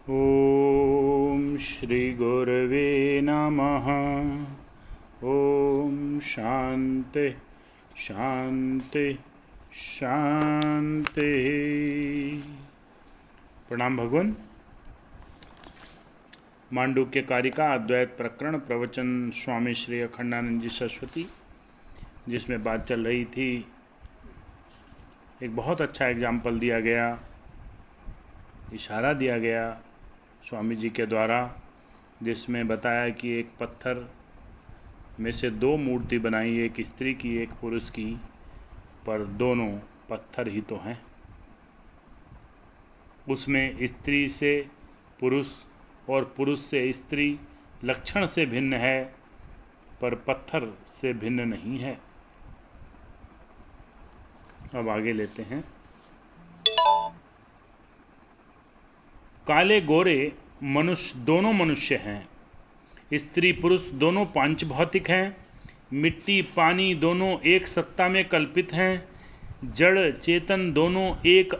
ओम श्री गुरवे नमः। ओम शांति शांति शांति। प्रणाम भगवान। मांडुक्य कारिका अद्वैत प्रकरण प्रवचन स्वामी श्री अखंडानंद जी सरस्वती, जिसमें बात चल रही थी। एक बहुत अच्छा एग्जाम्पल दिया गया, इशारा दिया गया स्वामी जी के द्वारा, जिसमें बताया कि एक पत्थर में से दो मूर्ति बनाई, एक स्त्री की एक पुरुष की, पर दोनों पत्थर ही तो हैं। उसमें स्त्री से पुरुष और पुरुष से स्त्री लक्षण से भिन्न है, पर पत्थर से भिन्न नहीं है। अब आगे लेते हैं। काले गोरे मनुष्य दोनों मनुष्य हैं, स्त्री पुरुष दोनों पांच भौतिक हैं, मिट्टी पानी दोनों एक सत्ता में कल्पित हैं, जड़ चेतन दोनों एक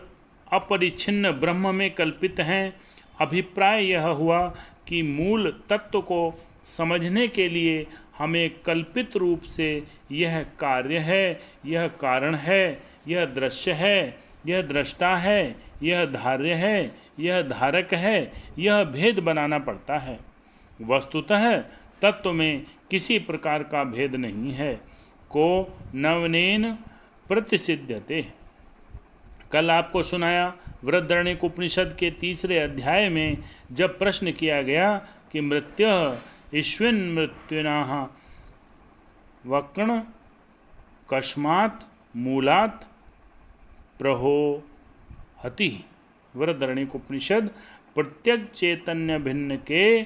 अपरिच्छिन्न ब्रह्म में कल्पित हैं। अभिप्राय यह हुआ कि मूल तत्व को समझने के लिए हमें कल्पित रूप से यह कार्य है, यह कारण है, यह दृश्य है, यह दृष्टा है, यह धार्य है, यह धारक है, यह भेद बनाना पड़ता है। वस्तुतः तत्व में किसी प्रकार का भेद नहीं है। को नवनेन प्रतिसिध्यते। कल आपको सुनाया बृहदारण्यक उपनिषद के 3 अध्याय में जब प्रश्न किया गया कि मृत्युः ईश्वन मृत्युनाः वक्र्ण कस्मात् मूलात् प्रहोहति। बृहदारण्यक उपनिषद प्रत्येक चैतन्य भिन्न के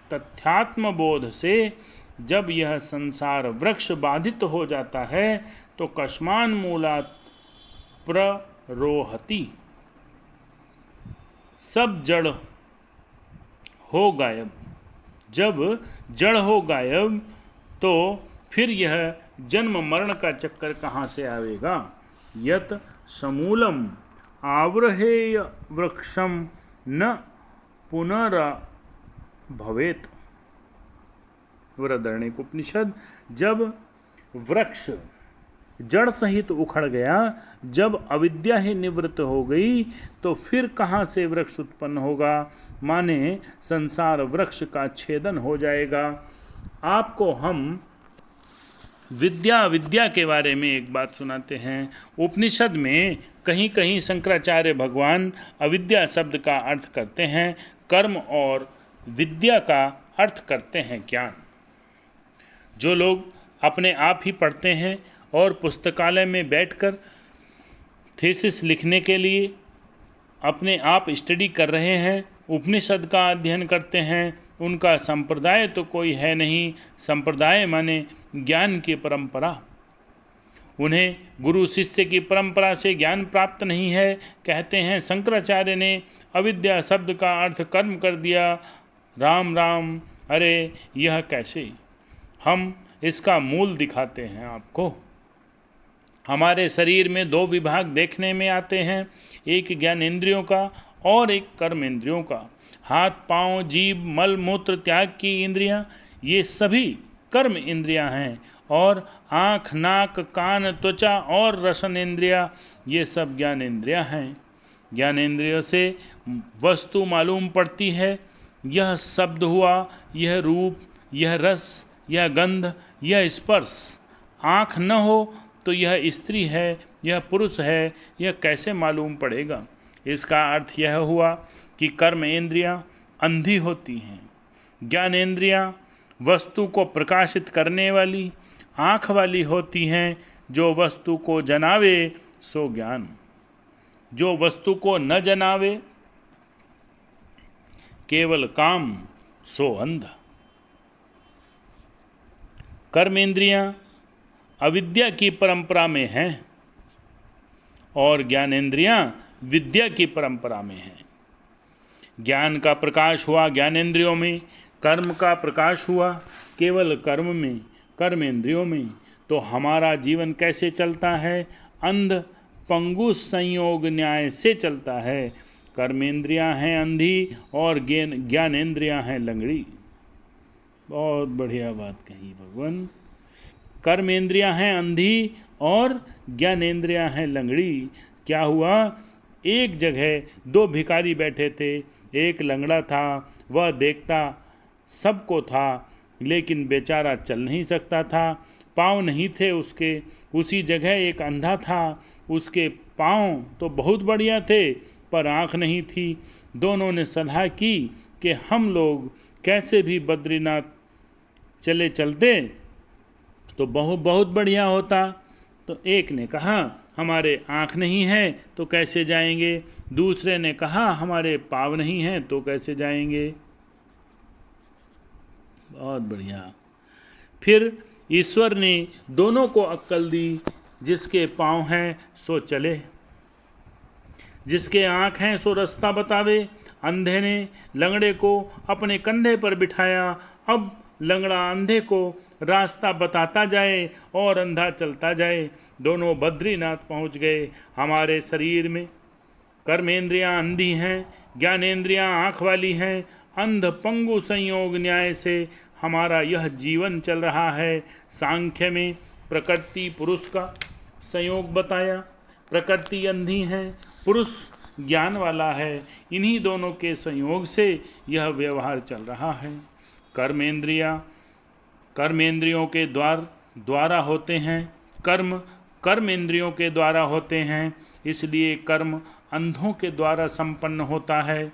तथ्यात्म बोध से जब यह संसार वृक्ष बाधित हो जाता है तो कस्मान मूलात् प्ररोहति। सब जड़ हो गायब। जब जड़ हो गायब तो फिर यह जन्म मरण का चक्कर कहाँ से आवेगा। यत समूलम आवरहेय वृक्षम न पुनर्भवेत। बृहदारण्यक उपनिषद। जब वृक्ष जड़ सहित उखड़ गया, जब अविद्या ही निवृत्त हो गई, तो फिर कहाँ से वृक्ष उत्पन्न होगा। माने संसार वृक्ष का छेदन हो जाएगा। आपको हम विद्या के बारे में एक बात सुनाते हैं। उपनिषद में कहीं कहीं शंकराचार्य भगवान अविद्या शब्द का अर्थ करते हैं कर्म और विद्या का अर्थ करते हैं ज्ञान। जो लोग अपने आप ही पढ़ते हैं और पुस्तकालय में बैठकर थीसिस लिखने के लिए अपने आप स्टडी कर रहे हैं, उपनिषद का अध्ययन करते हैं, उनका संप्रदाय तो कोई है नहीं। संप्रदाय माने ज्ञान की परंपरा। उन्हें गुरु शिष्य की परंपरा से ज्ञान प्राप्त नहीं है। कहते हैं शंकराचार्य ने अविद्या शब्द का अर्थ कर्म कर दिया। राम राम, अरे यह कैसे। हम इसका मूल दिखाते हैं आपको। हमारे शरीर में 2 विभाग देखने में आते हैं, एक ज्ञानेंद्रियों का और एक कर्म इंद्रियों का। हाथ पांव जीभ मल मूत्र त्याग की इंद्रियां, ये सभी कर्म इंद्रियां हैं, और आँख नाक कान त्वचा और रसन इंद्रिया, ये सब ज्ञान इंद्रियां हैं। ज्ञान इंद्रियों से वस्तु मालूम पड़ती है। यह शब्द हुआ, यह रूप, यह रस, यह गंध, यह स्पर्श। आँख न हो तो यह स्त्री है, यह पुरुष है, यह कैसे मालूम पड़ेगा। इसका अर्थ यह हुआ कि कर्म इंद्रियां अंधी होती हैं। ज्ञान इंद्रियां वस्तु को प्रकाशित करने वाली आँख वाली होती हैं। जो वस्तु को जनावे सो ज्ञान, जो वस्तु को न जनावे केवल काम सो अंध। कर्म इंद्रियां अविद्या की परंपरा में हैं और ज्ञानेंद्रियां विद्या की परंपरा में हैं। ज्ञान का प्रकाश हुआ ज्ञानेंद्रियों में, कर्म का प्रकाश हुआ केवल कर्म में, कर्मेंद्रियों में। तो हमारा जीवन कैसे चलता है। अंध पंगु संयोग न्याय से चलता है। कर्मेंद्रियां हैं अंधी और ज्ञानेंद्रियां हैं लंगड़ी। बहुत बढ़िया बात कही भगवान। कर्मेंद्रियां हैं अंधी और ज्ञानेंद्रियां हैं लंगड़ी। क्या हुआ, एक जगह दो भिखारी बैठे थे। एक लंगड़ा था, वह देखता सबको था, लेकिन बेचारा चल नहीं सकता था, पाँव नहीं थे उसके। उसी जगह एक अंधा था, उसके पाँव तो बहुत बढ़िया थे पर आँख नहीं थी। दोनों ने सलाह की कि हम लोग कैसे भी बद्रीनाथ चलते तो बहुत बढ़िया होता। तो एक ने कहा हमारे आँख नहीं है तो कैसे जाएंगे। दूसरे ने कहा हमारे पाँव नहीं हैं तो कैसे जाएंगे। बहुत बढ़िया। फिर ईश्वर ने दोनों को अक्ल दी, जिसके पाँव हैं सो चले, जिसके आँख हैं सो रास्ता बतावे। अंधे ने लंगड़े को अपने कंधे पर बिठाया। अब लंगड़ा अंधे को रास्ता बताता जाए और अंधा चलता जाए। दोनों बद्रीनाथ पहुंच गए। हमारे शरीर में कर्मेंद्रियां अंधी हैं, ज्ञानेंद्रियां आँख वाली हैं। अंध पंगु संयोग न्याय से हमारा यह जीवन चल रहा है। सांख्य में प्रकृति पुरुष का संयोग बताया। प्रकृति अंधी है, पुरुष ज्ञान वाला है। इन्हीं दोनों के संयोग से यह व्यवहार चल रहा है। कर्मेंद्रियों के द्वारा होते हैं। कर्मेंद्रियों के द्वारा होते हैं, इसलिए कर्म अंधों के द्वारा संपन्न होता है।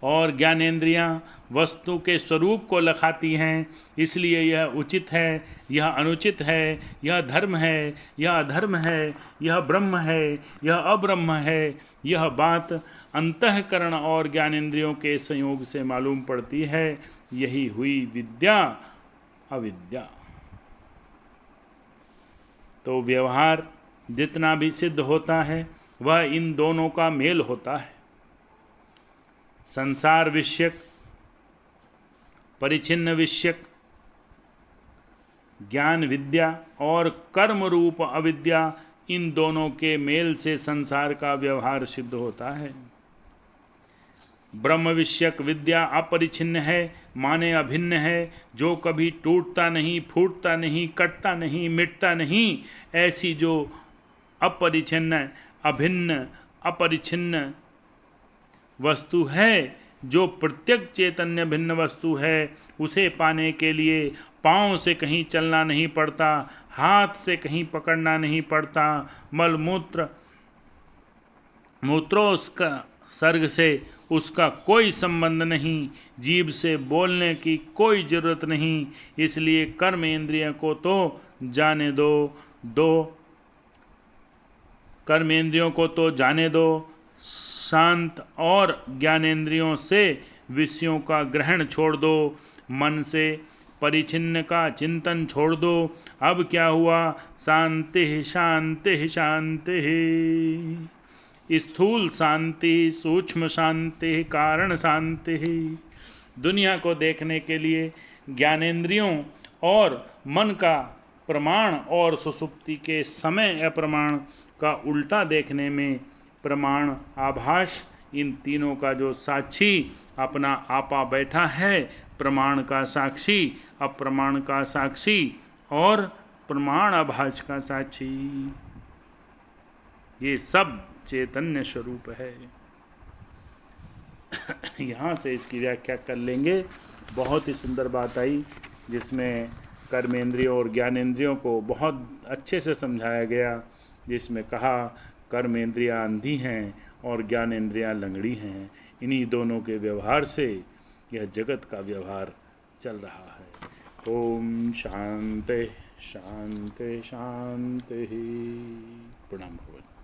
और ज्ञानेंद्रियां वस्तु के स्वरूप को लखाती हैं, इसलिए यह उचित है, यह अनुचित है, यह धर्म है, यह अधर्म है, यह ब्रह्म है, यह अब्रह्म है। यह बात अंतःकरण और ज्ञानेंद्रियों के संयोग से मालूम पड़ती है। यही हुई विद्या अविद्या। तो व्यवहार जितना भी सिद्ध होता है वह इन दोनों का मेल होता है। संसार विषयक, परिचिन्न विषयक ज्ञान विद्या और कर्म रूप अविद्या, इन दोनों के मेल से संसार का व्यवहार सिद्ध होता है। ब्रह्म विषयक विद्या अपरिचिन्न है, माने अभिन्न है, जो कभी टूटता नहीं, फूटता नहीं, कटता नहीं, मिटता नहीं। ऐसी जो अपरिचिन्न, अभिन्न, अपरिचिन्न वस्तु है, जो प्रत्येक चैतन्य भिन्न वस्तु है, उसे पाने के लिए पाँव से कहीं चलना नहीं पड़ता, हाथ से कहीं पकड़ना नहीं पड़ता, मूत्रोस्का सर्ग से उसका कोई संबंध नहीं, जीभ से बोलने की कोई जरूरत नहीं। इसलिए कर्म इंद्रिय को तो जाने दो कर्मेंद्रियों को तो जाने दो, शांत और ज्ञानेंद्रियों से विषयों का ग्रहण छोड़ दो, मन से परिचिन्न का चिंतन छोड़ दो। अब क्या हुआ, शांति शांति शांति, स्थूल शांति, सूक्ष्म शांति, कारण शांति। दुनिया को देखने के लिए ज्ञानेंद्रियों और मन का प्रमाण और सुसुप्ति के समय अप्रमाण का उल्टा देखने में प्रमाण आभास, इन तीनों का जो साक्षी अपना आपा बैठा है, प्रमाण का साक्षी, अप्रमाण का साक्षी और प्रमाण आभास का साक्षी, ये सब चैतन्य स्वरूप है। यहाँ से इसकी व्याख्या कर लेंगे। बहुत ही सुंदर बात आई जिसमें कर्मेंद्रियों और ज्ञानेंद्रियों को बहुत अच्छे से समझाया गया, जिसमें कहा कर्मेंद्रियाँ अंधी हैं और ज्ञानेंद्रियाँ लंगड़ी हैं। इन्हीं दोनों के व्यवहार से यह जगत का व्यवहार चल रहा है। ओम शांति शांति शांति। प्रणाम भगवान।